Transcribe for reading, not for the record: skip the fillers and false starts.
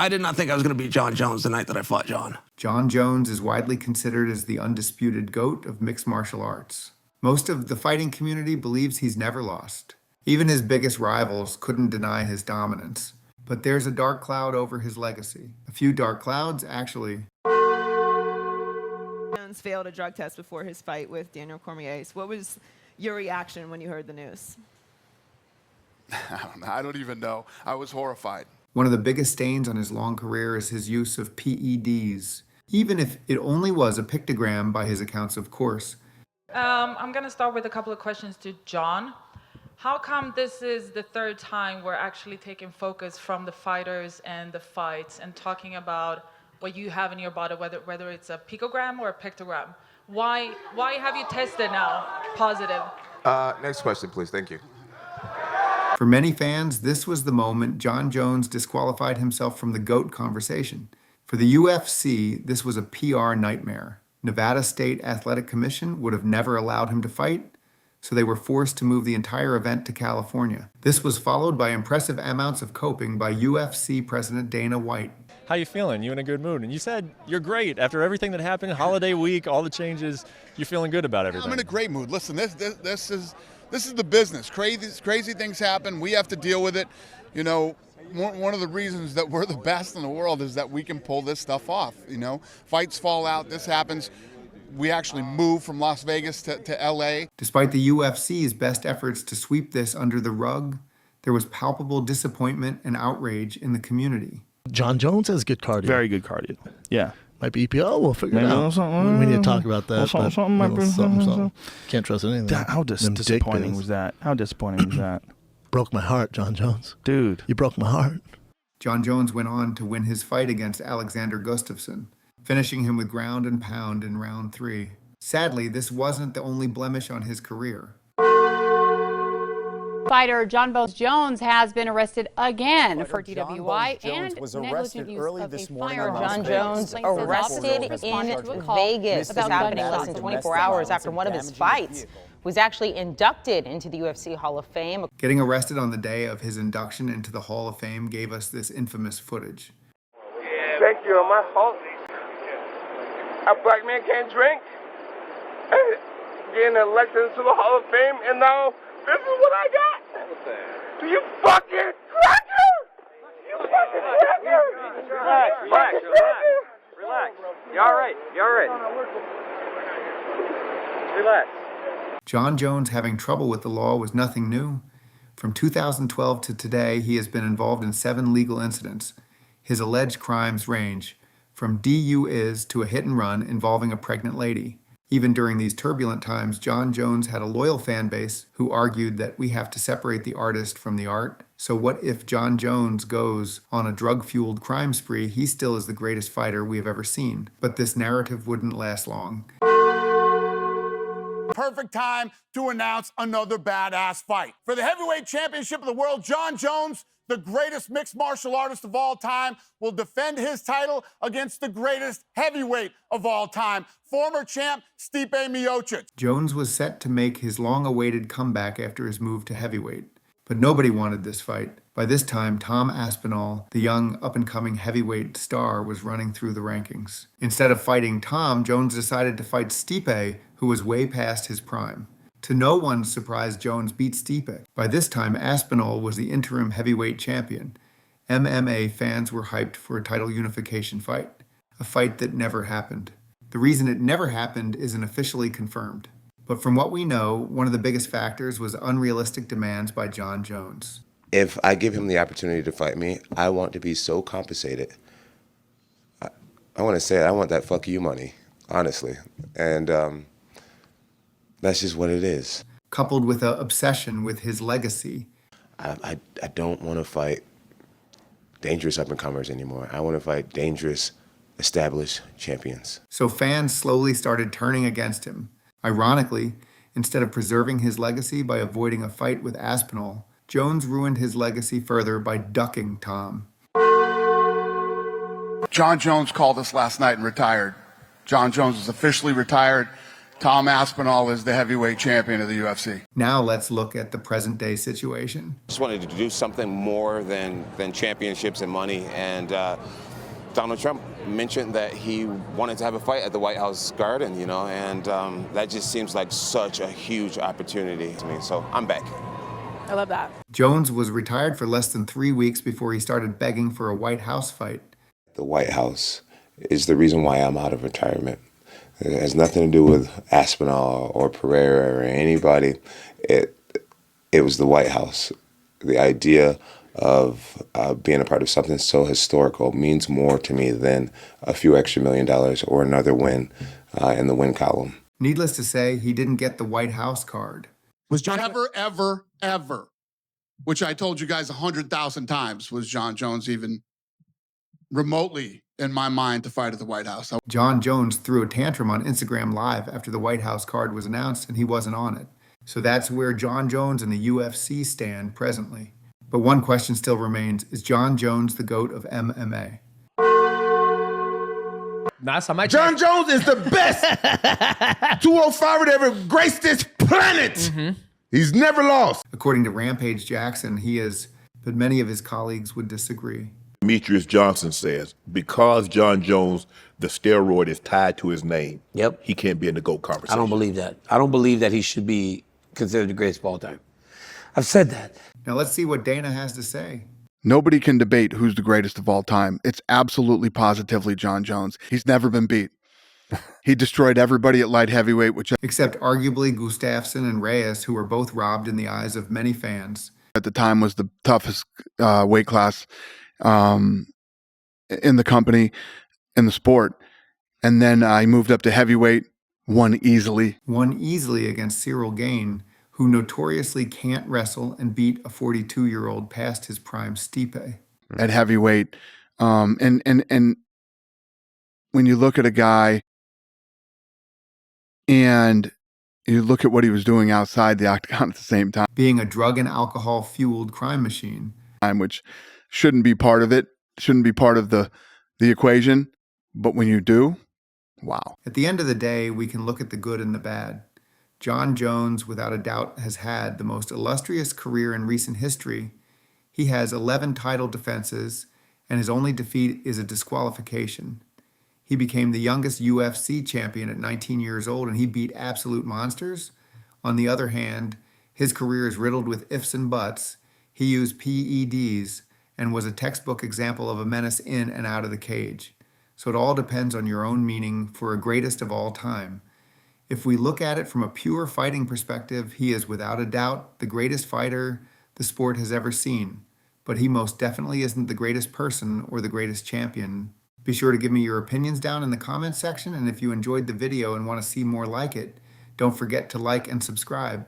I did not think I was going to beat Jon Jones the night that I fought Jon. Jon Jones is widely considered as the undisputed GOAT of mixed martial arts. Most of the fighting community believes he's never lost. Even his biggest rivals couldn't deny his dominance. But there's a dark cloud over his legacy. A few dark clouds, actually. Jones failed a drug test before his fight with Daniel Cormier. What was your reaction when you heard the news? I don't know. I don't even know. I was horrified. One of the biggest stains on his long career is his use of PEDs, even if it only was a pictogram by his accounts, of course. I'm going to start with a couple of questions to Jon. How come this is the third time we're actually taking focus from the fighters and the fights and talking about what you have in your body, whether it's a picogram or a pictogram? Why have you tested now positive? Next question, please. Thank you. For many fans, this was the moment Jon Jones disqualified himself from the GOAT conversation. For the UFC, this was a PR nightmare. Nevada State Athletic Commission would have never allowed him to fight, so they were forced to move the entire event to California. This was followed by impressive amounts of coping by UFC President Dana White. How you feeling? You in a good mood? And you said you're great. After everything that happened, holiday week, all the changes, you're feeling good about everything. I'm in a great mood. Listen, this is the business. Crazy things happen. We have to deal with it. You know, one of the reasons that we're the best in the world is that we can pull this stuff off. You know, fights fall out. This happens. We actually moved from Las Vegas to LA. Despite the UFC's best efforts to sweep this under the rug, there was palpable disappointment and outrage in the community. Jon Jones has good cardio. Very good cardio. Yeah. Might be EPO. We'll figure it out. We need to talk about that. Something. Can't trust anything. How disappointing was that? How disappointing was that? Broke my heart, Jon Jones. Dude. You broke my heart. Jon Jones went on to win his fight against Alexander Gustafsson, finishing him with ground and pound in round 3. Sadly, this wasn't the only blemish on his career. Fighter Jon Jones has been arrested again for DWI and negligent use of a firearm. Jon Jones arrested in Vegas. This happening less than 24 hours after one of his fights was actually inducted into the UFC Hall of Fame. Getting arrested on the day of his induction into the Hall of Fame gave us this infamous footage. Thank you. My fault. A black man can't drink. Getting elected into the Hall of Fame, and now this is what I got. You fucking cracker! You fucking cracker! Relax. You all right? Relax. Jon Jones having trouble with the law was nothing new. From 2012 to today, he has been involved in 7 legal incidents. His alleged crimes range from DUIs to a hit and run involving a pregnant lady. Even during these turbulent times, Jon Jones had a loyal fan base who argued that we have to separate the artist from the art. So what if Jon Jones goes on a drug-fueled crime spree? He still is the greatest fighter we have ever seen. But this narrative wouldn't last long. Perfect time to announce another badass fight. For the heavyweight championship of the world, Jon Jones, the greatest mixed martial artist of all time, will defend his title against the greatest heavyweight of all time, former champ Stipe Miocic. Jones was set to make his long-awaited comeback after his move to heavyweight. But nobody wanted this fight. By this time, Tom Aspinall, the young up-and-coming heavyweight star, was running through the rankings. Instead of fighting Tom, Jones decided to fight Stipe, who was way past his prime. To no one's surprise, Jones beat Stipe. By this time, Aspinall was the interim heavyweight champion. MMA fans were hyped for a title unification fight, a fight that never happened. The reason it never happened isn't officially confirmed. But from what we know, one of the biggest factors was unrealistic demands by Jon Jones. If I give him the opportunity to fight me, I want to be so compensated. I want to say it, I want that fuck you money, honestly. And that's just what it is. Coupled with an obsession with his legacy. I don't want to fight dangerous up-and-comers anymore. I want to fight dangerous, established champions. So fans slowly started turning against him. Ironically, instead of preserving his legacy by avoiding a fight with Aspinall, Jones ruined his legacy further by ducking Tom. Jon Jones called us last night and retired. Jon Jones is officially retired. Tom Aspinall is the heavyweight champion of the UFC. Now let's look at the present day situation. Just wanted to do something more than championships and money. And Donald Trump mentioned that he wanted to have a fight at the White House Garden, you know, and that just seems like such a huge opportunity to me. So I'm back. I love that. Jones was retired for less than 3 weeks before he started begging for a White House fight. The White House is the reason why I'm out of retirement. It has nothing to do with Aspinall or Pereira or anybody. It was the White House. The idea of being a part of something so historical means more to me than a few extra $1 million or another win in the win column. Needless to say, he didn't get the White House card. Was John ever, which I told you guys 100,000 times, was Jon Jones even remotely in my mind to fight at the White House? Jon Jones threw a tantrum on Instagram Live after the White House card was announced, and he wasn't on it. So that's where Jon Jones and the UFC stand presently. But one question still remains: is Jon Jones the GOAT of MMA? Jon Jones is the best 205 that ever graced this planet. He's never lost. According to Rampage Jackson, he is, but many of his colleagues would disagree. Demetrius Johnson says, because Jon Jones, the steroid is tied to his name, he can't be in the GOAT conversation. I don't believe that. I don't believe that he should be considered the greatest of all time. I've said that. Now let's see what Dana has to say. Nobody can debate who's the greatest of all time. It's absolutely positively Jon Jones. He's never been beat. He destroyed everybody at light heavyweight, except arguably Gustafsson and Reyes, who were both robbed in the eyes of many fans. At the time was the toughest weight class in the company, in the sport. And then I moved up to heavyweight, won easily. Won easily against Cyril Gane, who notoriously can't wrestle and beat a 42-year-old past his prime Stipe. At heavyweight. And when you look at a guy and you look at what he was doing outside the octagon at the same time. Being a drug and alcohol-fueled crime machine. Which shouldn't be part of it, shouldn't be part of the equation. But when you do, wow. At the end of the day, we can look at the good and the bad. Jon Jones, without a doubt, has had the most illustrious career in recent history. He has 11 title defenses, and his only defeat is a disqualification. He became the youngest UFC champion at 19 years old, and he beat absolute monsters. On the other hand, his career is riddled with ifs and buts. He used PEDs and was a textbook example of a menace in and out of the cage. So it all depends on your own meaning for a greatest of all time. If we look at it from a pure fighting perspective, he is without a doubt the greatest fighter the sport has ever seen. But he most definitely isn't the greatest person or the greatest champion. Be sure to give me your opinions down in the comments section, and if you enjoyed the video and want to see more like it, don't forget to like and subscribe.